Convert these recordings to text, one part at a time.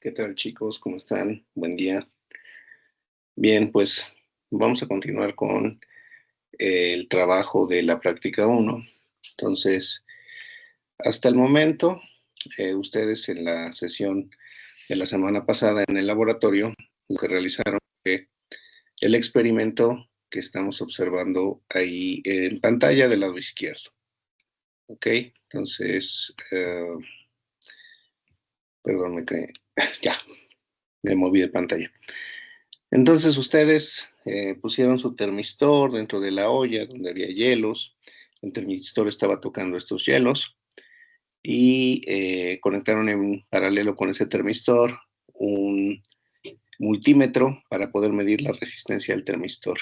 ¿Qué tal, chicos? ¿Cómo están? Buen día. Bien, pues vamos a continuar con el trabajo de la práctica uno. Entonces, hasta el momento, ustedes en la sesión de la semana pasada en el laboratorio, lo que realizaron fue el experimento que estamos observando ahí en pantalla del lado izquierdo. ¿Ok? Entonces, perdón, me caí. Ya, me moví de pantalla. Entonces ustedes pusieron su termistor dentro de la olla donde había hielos. El termistor estaba tocando estos hielos y conectaron en paralelo con ese termistor un multímetro para poder medir la resistencia del termistor.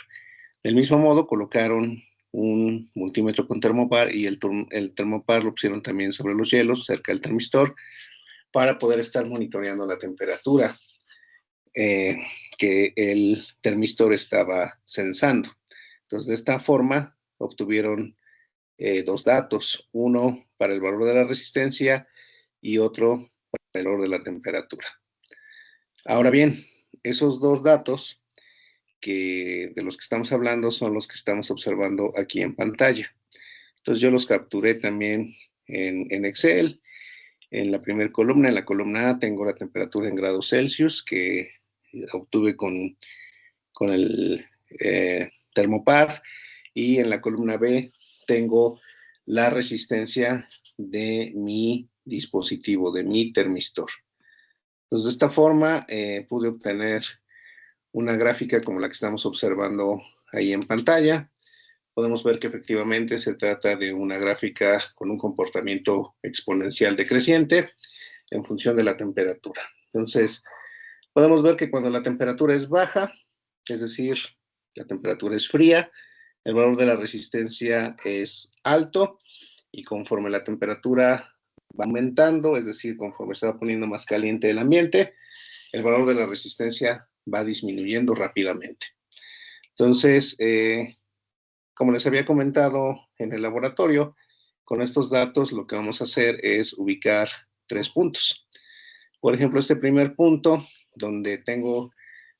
Del mismo modo, colocaron un multímetro con termopar y el termopar lo pusieron también sobre los hielos, cerca del termistor, para poder estar monitoreando la temperatura que el termistor estaba censando. Entonces, de esta forma, obtuvieron dos datos, uno para el valor de la resistencia y otro para el valor de la temperatura. Ahora bien, esos dos datos de los que estamos hablando son los que estamos observando aquí en pantalla. Entonces, yo los capturé también en Excel. En la primera columna, en la columna A, tengo la temperatura en grados Celsius que obtuve con el termopar, y en la columna B tengo la resistencia de mi dispositivo, de mi termistor. Entonces, de esta forma pude obtener una gráfica como la que estamos observando ahí en pantalla. Podemos ver que efectivamente se trata de una gráfica con un comportamiento exponencial decreciente en función de la temperatura. Entonces, podemos ver que cuando la temperatura es baja, es decir, la temperatura es fría, el valor de la resistencia es alto, y conforme la temperatura va aumentando, es decir, conforme se va poniendo más caliente el ambiente, el valor de la resistencia va disminuyendo rápidamente. Entonces, como les había comentado en el laboratorio, con estos datos lo que vamos a hacer es ubicar tres puntos. Por ejemplo, este primer punto, donde tengo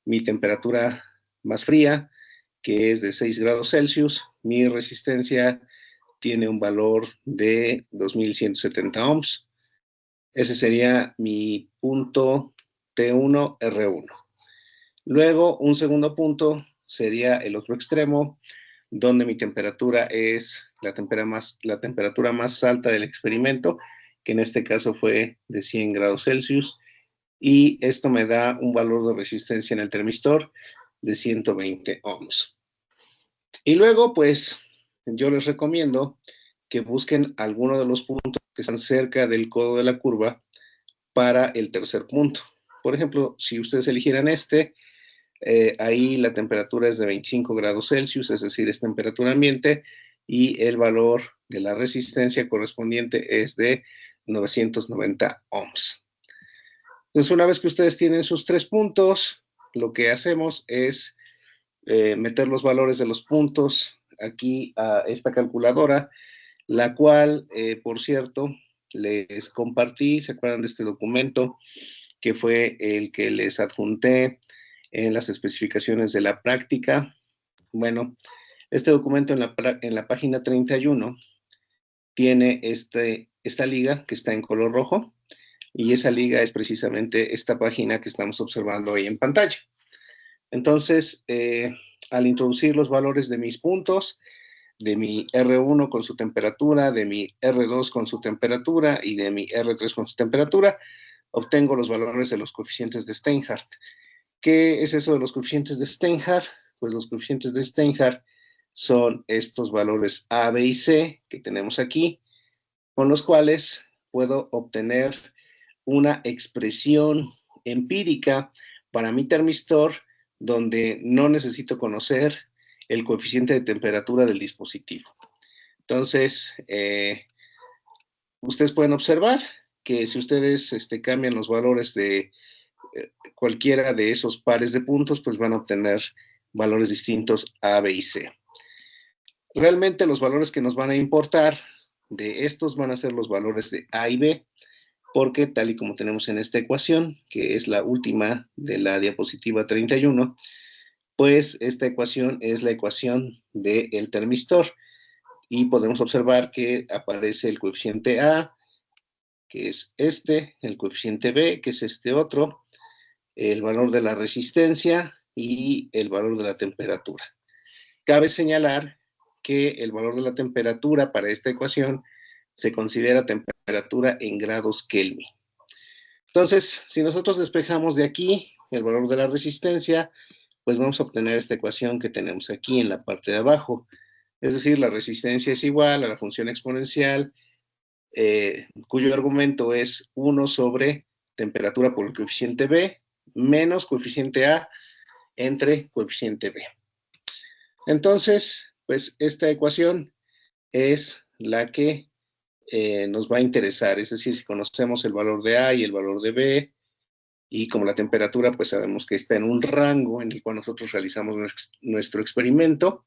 mi temperatura más fría, que es de 6 grados Celsius, mi resistencia tiene un valor de 2170 ohms. Ese sería mi punto T1R1. Luego, un segundo punto sería el otro extremo, donde mi temperatura es la temperatura más alta del experimento, que en este caso fue de 100 grados Celsius, y esto me da un valor de resistencia en el termistor de 120 ohms. Y luego, pues, yo les recomiendo que busquen alguno de los puntos que están cerca del codo de la curva para el tercer punto. Por ejemplo, si ustedes eligieran ahí la temperatura es de 25 grados Celsius, es decir, es temperatura ambiente, y el valor de la resistencia correspondiente es de 990 ohms. Entonces, una vez que ustedes tienen sus tres puntos, lo que hacemos es meter los valores de los puntos aquí a esta calculadora, la cual, por cierto, les compartí. ¿Se acuerdan de este documento que fue el que les adjunté en las especificaciones de la práctica? Bueno, este documento en la página 31 tiene esta liga que está en color rojo, y esa liga es precisamente esta página que estamos observando ahí en pantalla. Entonces, al introducir los valores de mis puntos, de mi R1 con su temperatura, de mi R2 con su temperatura y de mi R3 con su temperatura, obtengo los valores de los coeficientes de Steinhardt. ¿Qué es eso de los coeficientes de Steinhardt? Pues los coeficientes de Steinhardt son estos valores A, B y C que tenemos aquí, con los cuales puedo obtener una expresión empírica para mi termistor, donde no necesito conocer el coeficiente de temperatura del dispositivo. Entonces, ustedes pueden observar que si ustedes cambian los valores de cualquiera de esos pares de puntos, pues van a obtener valores distintos A, B y C. Realmente los valores que nos van a importar de estos van a ser los valores de A y B, porque tal y como tenemos en esta ecuación, que es la última de la diapositiva 31, pues esta ecuación es la ecuación del termistor, y podemos observar que aparece el coeficiente A, que es este, el coeficiente B, que es este otro, el valor de la resistencia y el valor de la temperatura. Cabe señalar que el valor de la temperatura para esta ecuación se considera temperatura en grados Kelvin. Entonces, si nosotros despejamos de aquí el valor de la resistencia, pues vamos a obtener esta ecuación que tenemos aquí en la parte de abajo. Es decir, la resistencia es igual a la función exponencial, cuyo argumento es 1 sobre temperatura por el coeficiente B menos coeficiente A entre coeficiente B. Entonces, pues esta ecuación es la que nos va a interesar. Es decir, si conocemos el valor de A y el valor de B, y como la temperatura, pues sabemos que está en un rango en el cual nosotros realizamos nuestro experimento.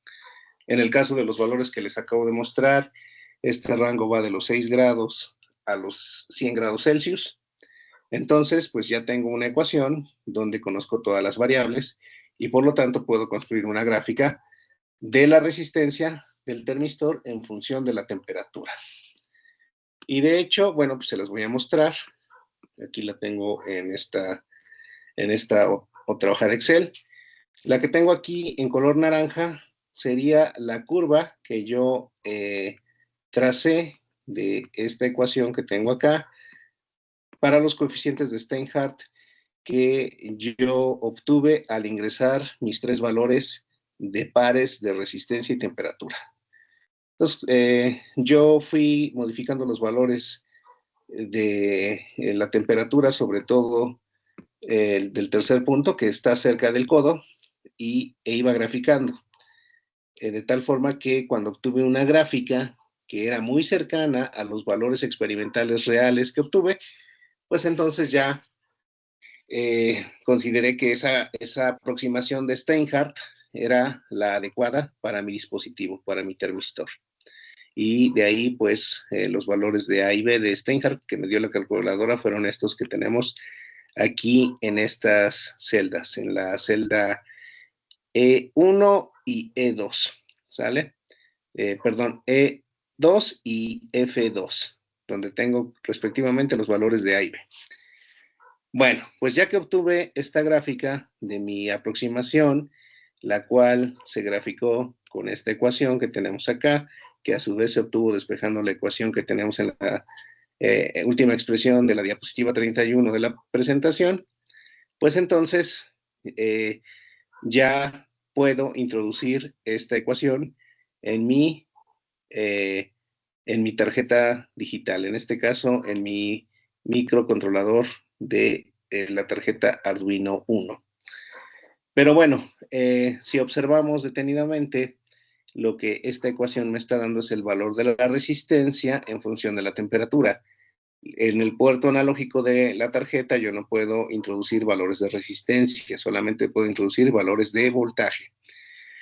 En el caso de los valores que les acabo de mostrar, este rango va de los 6 grados a los 100 grados Celsius. Entonces, pues ya tengo una ecuación donde conozco todas las variables y por lo tanto puedo construir una gráfica de la resistencia del termistor en función de la temperatura. Y de hecho, bueno, pues se las voy a mostrar. Aquí la tengo en esta otra hoja de Excel. La que tengo aquí en color naranja sería la curva que yo tracé de esta ecuación que tengo acá para los coeficientes de Steinhardt que yo obtuve al ingresar mis tres valores de pares de resistencia y temperatura. Entonces, yo fui modificando los valores de la temperatura, sobre todo del tercer punto, que está cerca del codo, e iba graficando. De tal forma que cuando obtuve una gráfica que era muy cercana a los valores experimentales reales que obtuve, pues entonces ya consideré que esa aproximación de Steinhardt era la adecuada para mi dispositivo, para mi termistor. Y de ahí, pues, los valores de A y B de Steinhardt que me dio la calculadora fueron estos que tenemos aquí en estas celdas, en la celda E1 y E2, ¿sale? Perdón, E2 y F2, donde tengo respectivamente los valores de A y B. Bueno, pues ya que obtuve esta gráfica de mi aproximación, la cual se graficó con esta ecuación que tenemos acá, que a su vez se obtuvo despejando la ecuación que tenemos en la última expresión de la diapositiva 31 de la presentación, pues entonces ya puedo introducir esta ecuación en mi tarjeta digital, en este caso en mi microcontrolador de la tarjeta Arduino 1. Pero bueno, si observamos detenidamente, lo que esta ecuación me está dando es el valor de la resistencia en función de la temperatura. En el puerto analógico de la tarjeta yo no puedo introducir valores de resistencia, solamente puedo introducir valores de voltaje.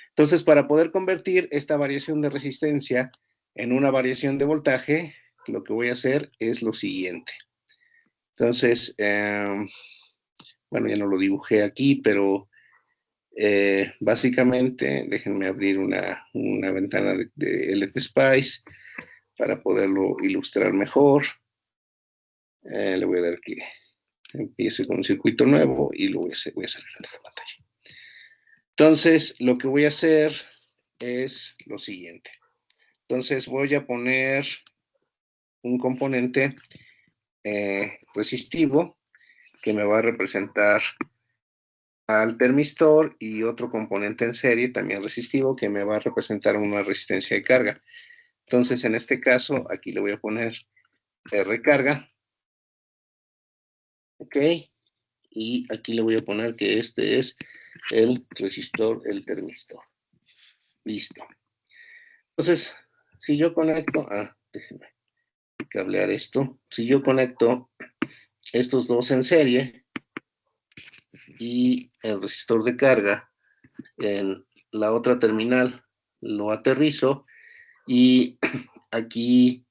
Entonces, para poder convertir esta variación de resistencia en una variación de voltaje, lo que voy a hacer es lo siguiente. Entonces, bueno, ya no lo dibujé aquí, pero básicamente, déjenme abrir una ventana de LTSpice para poderlo ilustrar mejor. Le voy a dar que empiece con un circuito nuevo y lo voy a hacer en esta pantalla. Entonces, lo que voy a hacer es lo siguiente. Entonces, voy a poner un componente resistivo que me va a representar al termistor y otro componente en serie también resistivo que me va a representar una resistencia de carga. Entonces, en este caso, aquí le voy a poner recarga. Ok. Y aquí le voy a poner que este es el resistor, el termistor. Listo. Entonces, si yo conecto, déjenme cablear esto. Si yo conecto estos dos en serie y el resistor de carga en la otra terminal lo aterrizo y aquí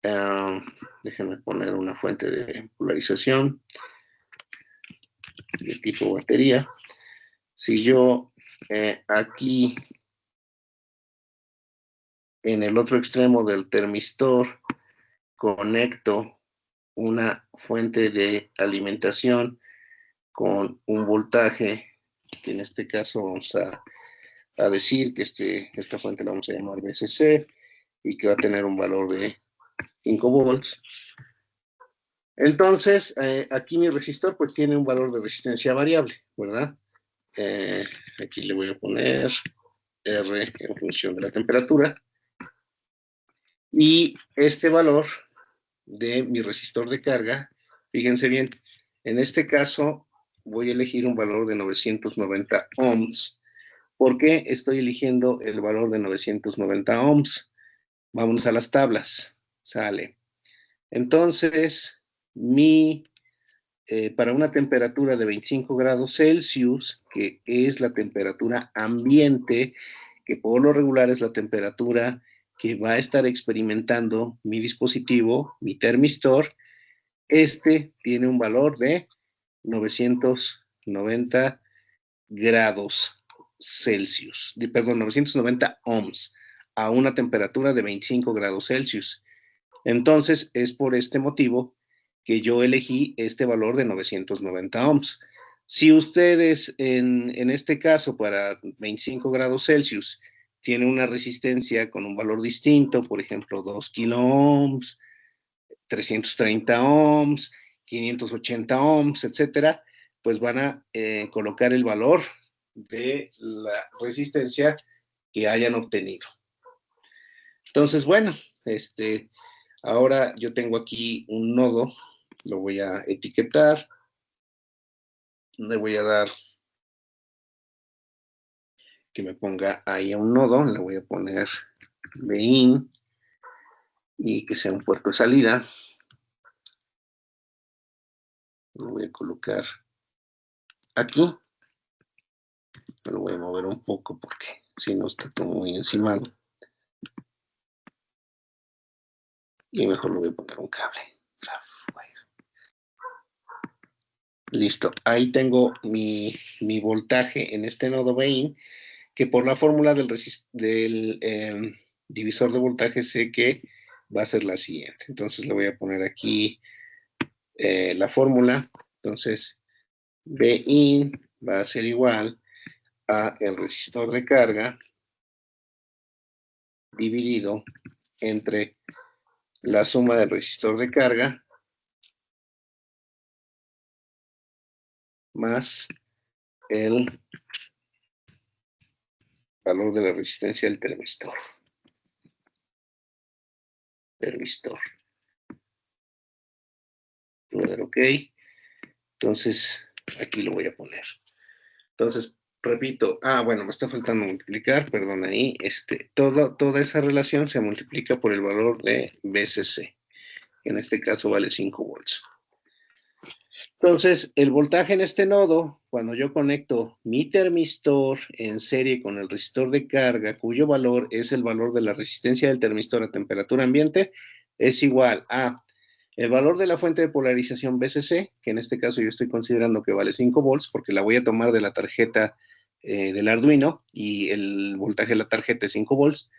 Déjenme poner una fuente de polarización de tipo batería. Si yo aquí en el otro extremo del termistor conecto una fuente de alimentación con un voltaje, que en este caso vamos a decir que esta fuente la vamos a llamar VCC y que va a tener un valor de 5 volts. Entonces, aquí mi resistor pues tiene un valor de resistencia variable, ¿verdad? Aquí le voy a poner R en función de la temperatura. Y este valor de mi resistor de carga, fíjense bien, en este caso voy a elegir un valor de 990 ohms. ¿Por qué estoy eligiendo el valor de 990 ohms? Vamos a las tablas. Sale. Entonces, para una temperatura de 25 grados Celsius, que es la temperatura ambiente, que por lo regular es la temperatura que va a estar experimentando mi dispositivo, mi termistor, este tiene un valor de 990 grados Celsius, perdón, 990 ohms, a una temperatura de 25 grados Celsius. Entonces, es por este motivo que yo elegí este valor de 990 ohms. Si ustedes, en este caso, para 25 grados Celsius, tienen una resistencia con un valor distinto, por ejemplo, 2 kilo ohms, 330 ohms, 580 ohms, etcétera, pues van a colocar el valor de la resistencia que hayan obtenido. Entonces, bueno, ahora yo tengo aquí un nodo, lo voy a etiquetar, le voy a dar que me ponga ahí a un nodo, le voy a poner Bin y que sea un puerto de salida. Lo voy a colocar aquí. Me lo voy a mover un poco porque si no está todo muy encimado. Y mejor le voy a poner un cable. Listo. Ahí tengo mi voltaje en este nodo Bin, que por la fórmula del divisor de voltaje sé que va a ser la siguiente. Entonces le voy a poner aquí la fórmula. Entonces, Bin va a ser igual a el resistor de carga dividido entre la suma del resistor de carga más el valor de la resistencia del termistor. Voy a dar OK. Entonces, aquí lo voy a poner. Entonces, repito, bueno, me está faltando multiplicar, perdón ahí, toda esa relación se multiplica por el valor de VCC, que en este caso vale 5 volts. Entonces, el voltaje en este nodo, cuando yo conecto mi termistor en serie con el resistor de carga, cuyo valor es el valor de la resistencia del termistor a temperatura ambiente, es igual a el valor de la fuente de polarización VCC, que en este caso yo estoy considerando que vale 5 volts, porque la voy a tomar de la tarjeta del Arduino, y el voltaje de la tarjeta es 5 volts,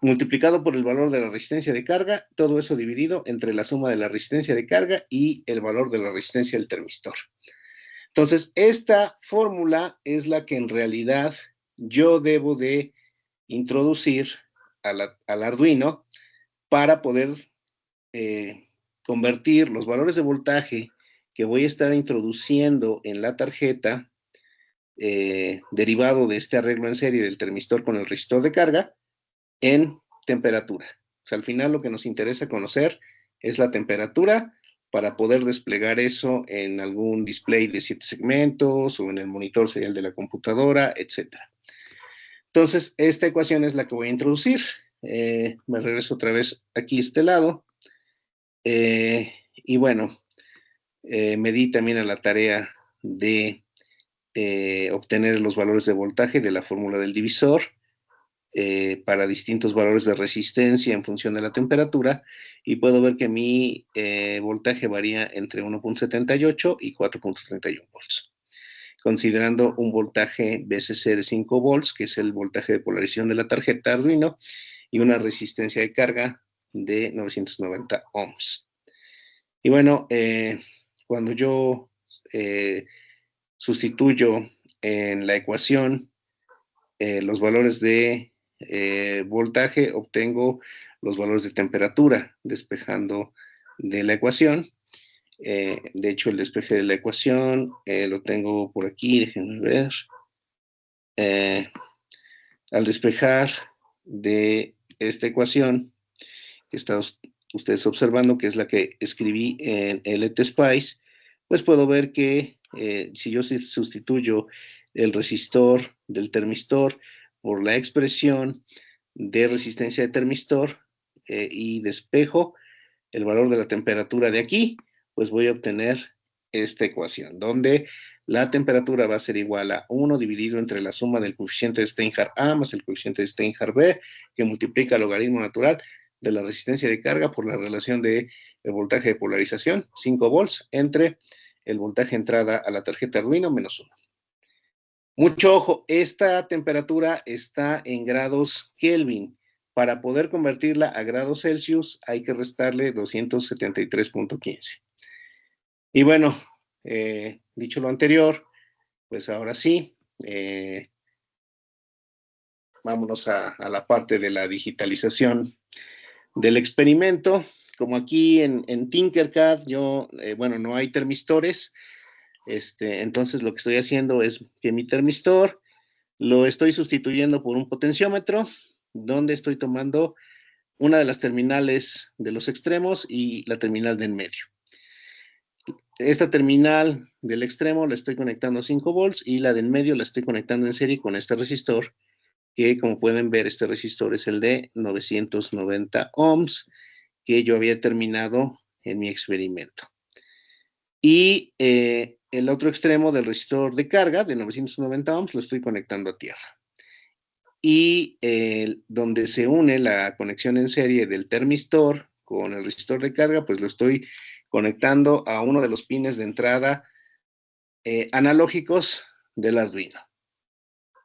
multiplicado por el valor de la resistencia de carga, todo eso dividido entre la suma de la resistencia de carga y el valor de la resistencia del termistor. Entonces, esta fórmula es la que en realidad yo debo de introducir al Arduino para poder convertir los valores de voltaje que voy a estar introduciendo en la tarjeta, derivado de este arreglo en serie del termistor con el resistor de carga, en temperatura. O sea, al final lo que nos interesa conocer es la temperatura para poder desplegar eso en algún display de 7 segmentos o en el monitor serial de la computadora, etc. Entonces, esta ecuación es la que voy a introducir. Me regreso otra vez aquí a este lado. Y bueno, me di también a la tarea de obtener los valores de voltaje de la fórmula del divisor. para distintos valores de resistencia en función de la temperatura, y puedo ver que mi voltaje varía entre 1.78 y 4.31 volts, considerando un voltaje VCC de 5 volts, que es el voltaje de polarización de la tarjeta Arduino, y una resistencia de carga de 990 ohms. Y bueno, cuando yo sustituyo en la ecuación los valores de voltaje, obtengo los valores de temperatura, despejando de la ecuación. De hecho, el despeje de la ecuación lo tengo por aquí, déjenme ver. Al despejar de esta ecuación, que están ustedes observando, que es la que escribí en LTSpice, pues puedo ver que si yo sustituyo el resistor del termistor por la expresión de resistencia de termistor y despejo el valor de la temperatura de aquí, pues voy a obtener esta ecuación, donde la temperatura va a ser igual a 1 dividido entre la suma del coeficiente de Steinhardt A más el coeficiente de Steinhardt B, que multiplica el logaritmo natural de la resistencia de carga por la relación de el voltaje de polarización, 5 volts, entre el voltaje entrada a la tarjeta Arduino menos 1. Mucho ojo, esta temperatura está en grados Kelvin. Para poder convertirla a grados Celsius hay que restarle 273.15. Y bueno, dicho lo anterior, pues ahora sí, vámonos a la parte de la digitalización del experimento. Como aquí en Tinkercad, bueno, no hay termistores, entonces lo que estoy haciendo es que mi termistor lo estoy sustituyendo por un potenciómetro, donde estoy tomando una de las terminales de los extremos y la terminal de en medio. Esta terminal del extremo la estoy conectando a 5 volts y la del medio la estoy conectando en serie con este resistor, que como pueden ver, este resistor es el de 990 ohms, que yo había terminado en mi experimento. Y el otro extremo del resistor de carga de 990 ohms lo estoy conectando a tierra. Y donde se une la conexión en serie del termistor con el resistor de carga, pues lo estoy conectando a uno de los pines de entrada analógicos del Arduino.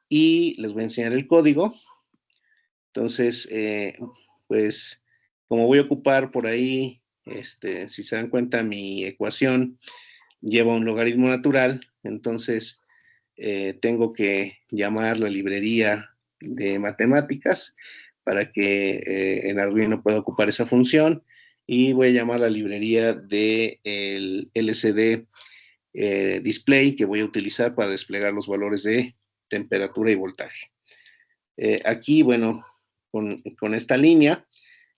Y les voy a enseñar el código. Entonces, pues, como voy a ocupar por ahí, si se dan cuenta, mi ecuación lleva un logaritmo natural, entonces tengo que llamar la librería de matemáticas para que en Arduino pueda ocupar esa función, y voy a llamar la librería del LCD display que voy a utilizar para desplegar los valores de temperatura y voltaje. Aquí, bueno, con esta línea,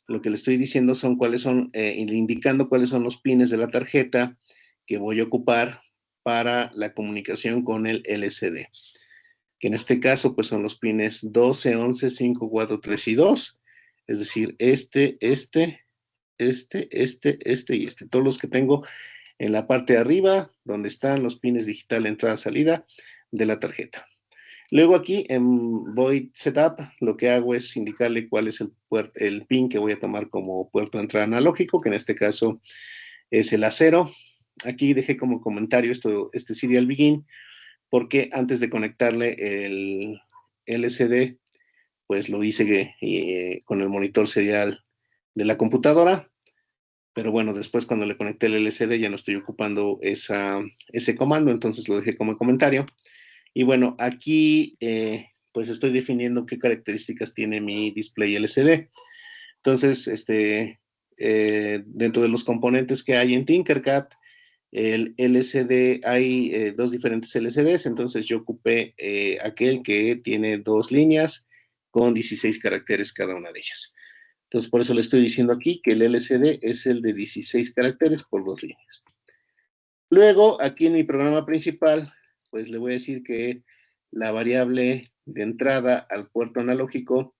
lo que le estoy diciendo son cuáles son, indicando cuáles son los pines de la tarjeta que voy a ocupar para la comunicación con el LCD, que en este caso pues son los pines 12, 11, 5, 4, 3 y 2, es decir, este y este, todos los que tengo en la parte de arriba, donde están los pines digital entrada-salida de la tarjeta. Luego aquí en Void Setup lo que hago es indicarle cuál es el pin que voy a tomar como puerto de entrada analógico, que en este caso es el A0. Aquí dejé como comentario este serial begin, porque antes de conectarle el LCD, pues lo hice con el monitor serial de la computadora, pero bueno, después cuando le conecté el LCD ya no estoy ocupando ese comando, entonces lo dejé como comentario. Y bueno, aquí pues estoy definiendo qué características tiene mi display LCD. Entonces, dentro de los componentes que hay en Tinkercad, el LCD, hay dos diferentes LCDs, entonces yo ocupé aquel que tiene 2 líneas con 16 caracteres cada una de ellas. Entonces, por eso le estoy diciendo aquí que el LCD es el de 16 caracteres por 2 líneas. Luego, aquí en mi programa principal, pues le voy a decir que la variable de entrada al puerto analógico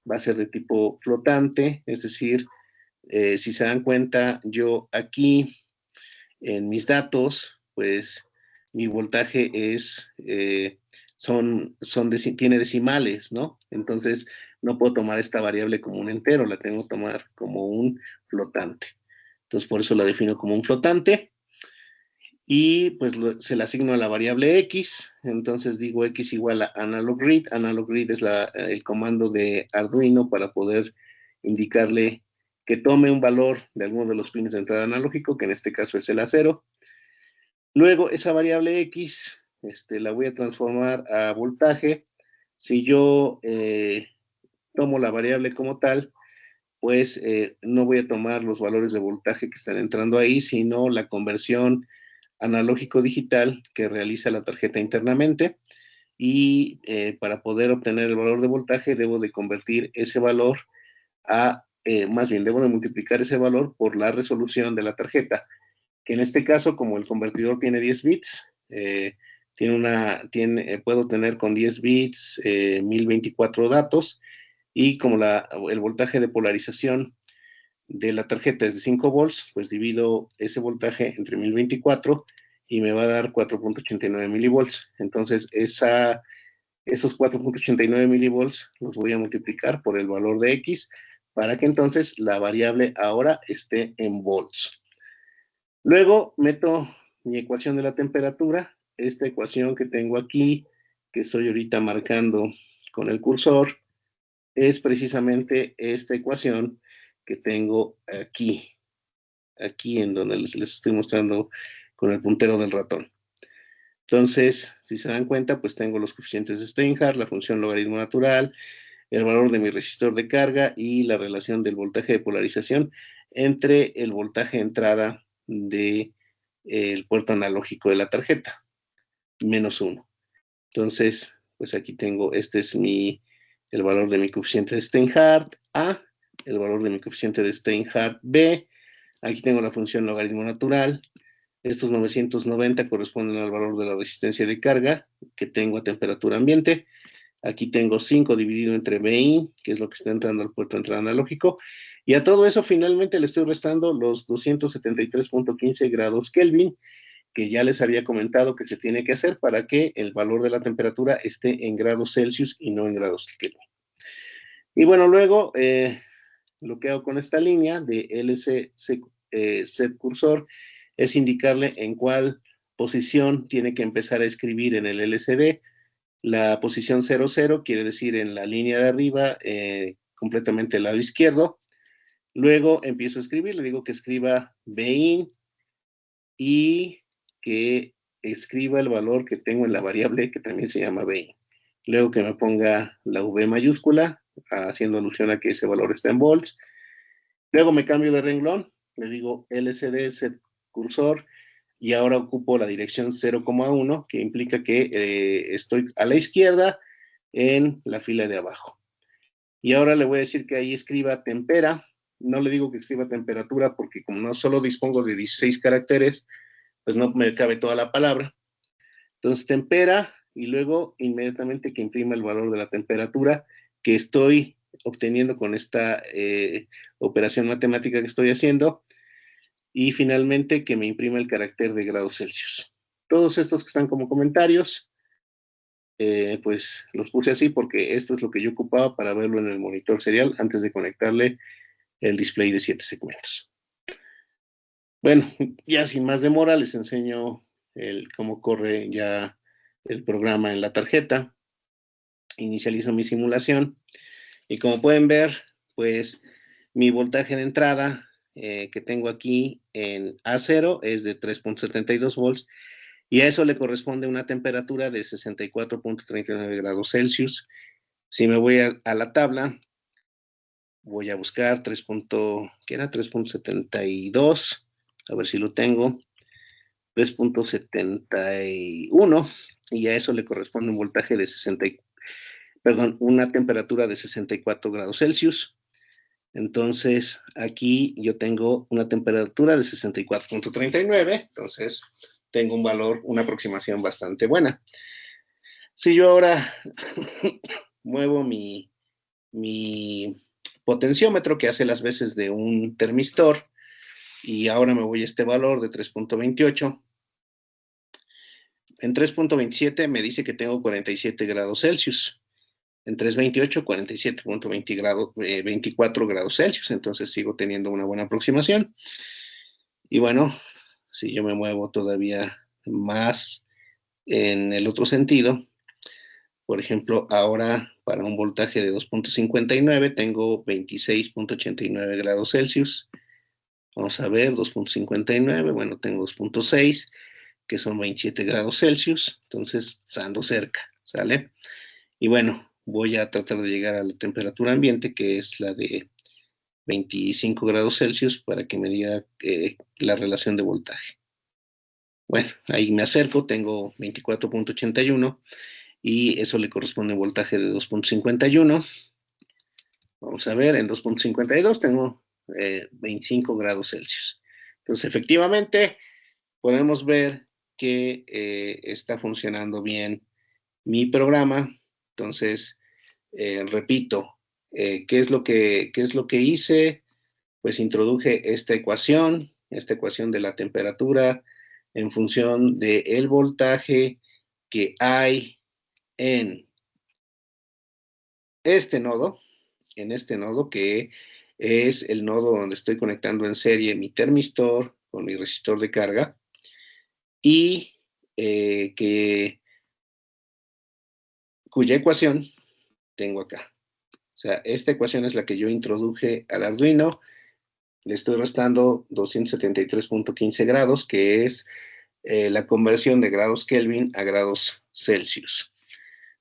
va a ser de tipo flotante, es decir, si se dan cuenta, yo aquí en mis datos, pues mi voltaje tiene decimales, ¿no? Entonces no puedo tomar esta variable como un entero, la tengo que tomar como un flotante. Entonces, por eso la defino como un flotante. Y pues se le asigno a la variable x, entonces digo x igual a analogread. Analogread es el comando de Arduino para poder indicarle que tome un valor de alguno de los pines de entrada analógico, que en este caso es el A0. Luego esa variable x la voy a transformar a voltaje. Si yo tomo la variable como tal, pues no voy a tomar los valores de voltaje que están entrando ahí, sino la conversión analógico-digital que realiza la tarjeta internamente, y para poder obtener el valor de voltaje debo de convertir ese valor más bien debo de multiplicar ese valor por la resolución de la tarjeta, que en este caso, como el convertidor tiene 10 bits, puedo tener con 10 bits 1024 datos, y como el voltaje de polarización de la tarjeta es de 5 volts, pues divido ese voltaje entre 1024 y me va a dar 4.89 milivolts. Entonces, esos 4.89 milivolts los voy a multiplicar por el valor de X para que entonces la variable ahora esté en volts. Luego meto mi ecuación de la temperatura, esta ecuación que tengo aquí, que estoy ahorita marcando con el cursor, es precisamente esta ecuación que tengo aquí en donde les estoy mostrando con el puntero del ratón. Entonces, si se dan cuenta, pues tengo los coeficientes de Steinhardt, la función logaritmo natural, el valor de mi resistor de carga y la relación del voltaje de polarización entre el voltaje de entrada del puerto analógico de la tarjeta, -1. Entonces, pues aquí tengo, este es el valor de mi coeficiente de Steinhardt A, el valor de mi coeficiente de Steinhardt B. Aquí tengo la función logaritmo natural. Estos 990 corresponden al valor de la resistencia de carga que tengo a temperatura ambiente. Aquí tengo 5 dividido entre BI, que es lo que está entrando al puerto de entrada analógico. Y a todo eso finalmente le estoy restando los 273.15 grados Kelvin, que ya les había comentado que se tiene que hacer para que el valor de la temperatura esté en grados Celsius y no en grados Kelvin. Y bueno, luego lo que hago con esta línea de LC set cursor es indicarle en cuál posición tiene que empezar a escribir en el LCD. La posición 00 quiere decir en la línea de arriba, completamente al lado izquierdo. Luego empiezo a escribir, le digo que escriba BIN y que escriba el valor que tengo en la variable que también se llama BIN. Luego que me ponga la V mayúscula, haciendo alusión a que ese valor está en volts. Luego me cambio de renglón, le digo LCD set cursor, y ahora ocupo la dirección 0,1, que implica que estoy a la izquierda en la fila de abajo. Y ahora le voy a decir que ahí escriba tempera. No le digo que escriba temperatura porque como no solo dispongo de 16 caracteres, pues no me cabe toda la palabra. Entonces tempera, y luego inmediatamente que imprima el valor de la temperatura que estoy obteniendo con esta operación matemática que estoy haciendo, y finalmente que me imprima el carácter de grados Celsius. Todos estos que están como comentarios, pues los puse así porque esto es lo que yo ocupaba para verlo en el monitor serial antes de conectarle el display de 7 segmentos. Bueno, ya sin más demora les enseño cómo corre ya el programa en la tarjeta. Inicializo mi simulación y como pueden ver, pues mi voltaje de entrada que tengo aquí en A0 es de 3.72 volts, y a eso le corresponde una temperatura de 64.39 grados Celsius. Si me voy a la tabla, voy a buscar 3.72, a ver si lo tengo, 3.71, y a eso le corresponde un voltaje de una temperatura de 64 grados Celsius. Entonces, aquí yo tengo una temperatura de 64.39, entonces tengo un valor, una aproximación bastante buena. Si yo ahora muevo mi potenciómetro, que hace las veces de un termistor, y ahora me voy a este valor de 3.28, en 3.27 me dice que tengo 47 grados Celsius. en 328, 47.20 grados, 24 grados Celsius, entonces sigo teniendo una buena aproximación. Y bueno, si yo me muevo todavía más en el otro sentido, por ejemplo, ahora para un voltaje de 2.59 tengo 26.89 grados Celsius. Vamos a ver, 2.59, bueno, tengo 2.6, que son 27 grados Celsius, entonces ando cerca, ¿sale? Y bueno, voy a tratar de llegar a la temperatura ambiente, que es la de 25 grados Celsius, para que me diga la relación de voltaje. Bueno, ahí me acerco, tengo 24.81 y eso le corresponde a un voltaje de 2.51. Vamos a ver, en 2.52 tengo 25 grados Celsius. Entonces, efectivamente, podemos ver que está funcionando bien mi programa. Entonces, repito, ¿qué es lo que hice? Pues introduje esta ecuación de la temperatura en función del voltaje que hay en este nodo, que es el nodo donde estoy conectando en serie mi termistor con mi resistor de carga, y cuya ecuación tengo acá. O sea, esta ecuación es la que yo introduje al Arduino. Le estoy restando 273.15 grados, que es la conversión de grados Kelvin a grados Celsius.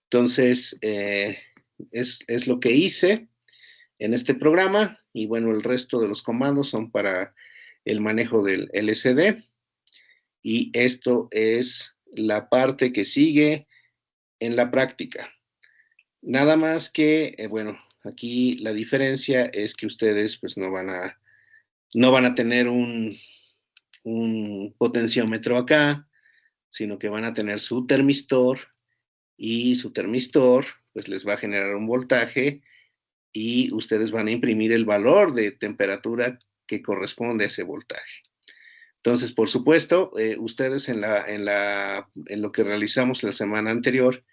Entonces, es lo que hice en este programa, y bueno, el resto de los comandos son para el manejo del LCD, y esto es la parte que sigue en la práctica. Nada más que, bueno, aquí la diferencia es que ustedes pues no van a tener un potenciómetro acá, sino que van a tener su termistor, y su termistor pues les va a generar un voltaje, y ustedes van a imprimir el valor de temperatura que corresponde a ese voltaje. Entonces, por supuesto, ustedes en lo que realizamos la semana anterior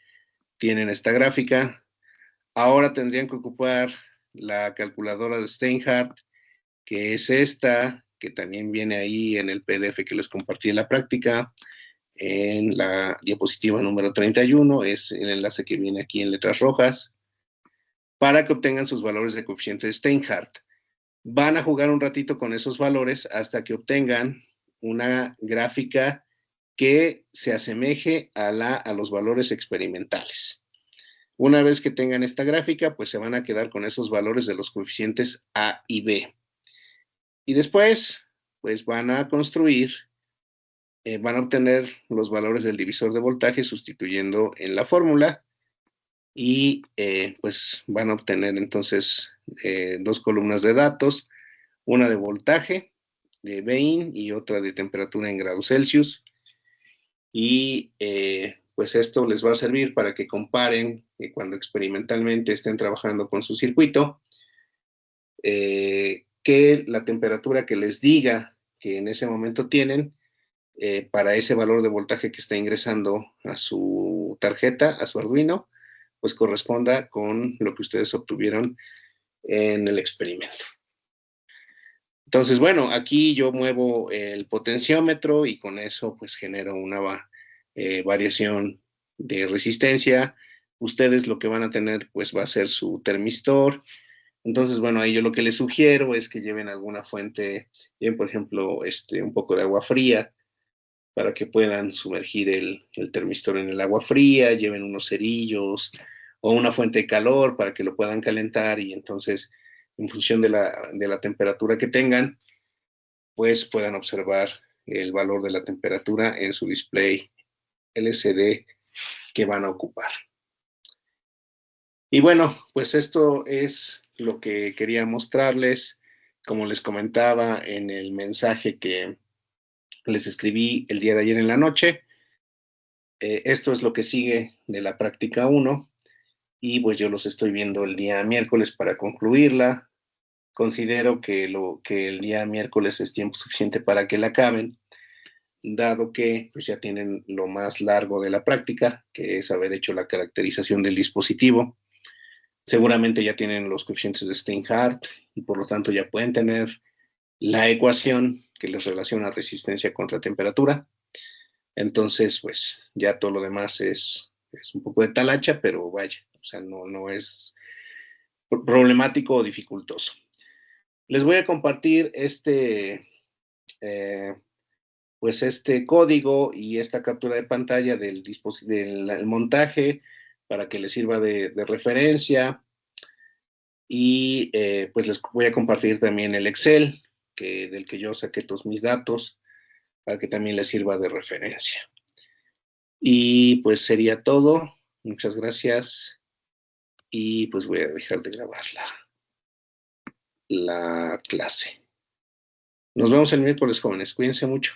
tienen esta gráfica. Ahora tendrían que ocupar la calculadora de Steinhardt, que es esta, que también viene ahí en el PDF que les compartí en la práctica, en la diapositiva número 31, es el enlace que viene aquí en letras rojas, para que obtengan sus valores de coeficiente de Steinhardt. Van a jugar un ratito con esos valores hasta que obtengan una gráfica que se asemeje a los valores experimentales. Una vez que tengan esta gráfica, pues se van a quedar con esos valores de los coeficientes A y B. Y después, pues van a construir, van a obtener los valores del divisor de voltaje sustituyendo en la fórmula, y pues van a obtener entonces dos columnas de datos, una de voltaje de Bain y otra de temperatura en grados Celsius. Y pues esto les va a servir para que comparen cuando experimentalmente estén trabajando con su circuito, que la temperatura que les diga que en ese momento tienen para ese valor de voltaje que está ingresando a su tarjeta, a su Arduino, pues corresponda con lo que ustedes obtuvieron en el experimento. Entonces, bueno, aquí yo muevo el potenciómetro y con eso pues genero una variación de resistencia. Ustedes lo que van a tener pues va a ser su termistor. Entonces, bueno, ahí yo lo que les sugiero es que lleven alguna fuente, bien, por ejemplo, un poco de agua fría, para que puedan sumergir el termistor en el agua fría, lleven unos cerillos o una fuente de calor para que lo puedan calentar, y entonces, en función de la temperatura que tengan, pues puedan observar el valor de la temperatura en su display LCD que van a ocupar. Y bueno, pues esto es lo que quería mostrarles. Como les comentaba en el mensaje que les escribí el día de ayer en la noche, esto es lo que sigue de la práctica 1, y pues yo los estoy viendo el día miércoles para concluirla. Considero que el día miércoles es tiempo suficiente para que la acaben, dado que pues ya tienen lo más largo de la práctica, que es haber hecho la caracterización del dispositivo. Seguramente ya tienen los coeficientes de Steinhardt y por lo tanto ya pueden tener la ecuación que les relaciona resistencia contra temperatura. Entonces, pues ya todo lo demás es un poco de talacha, pero vaya, o sea, no es problemático o dificultoso. Les voy a compartir pues este código y esta captura de pantalla del montaje para que les sirva de referencia. Y pues les voy a compartir también el Excel, del que yo saqué todos mis datos, para que también les sirva de referencia. Y pues sería todo. Muchas gracias. Y pues voy a dejar de grabar la clase. Nos vemos el miércoles, jóvenes. Cuídense mucho.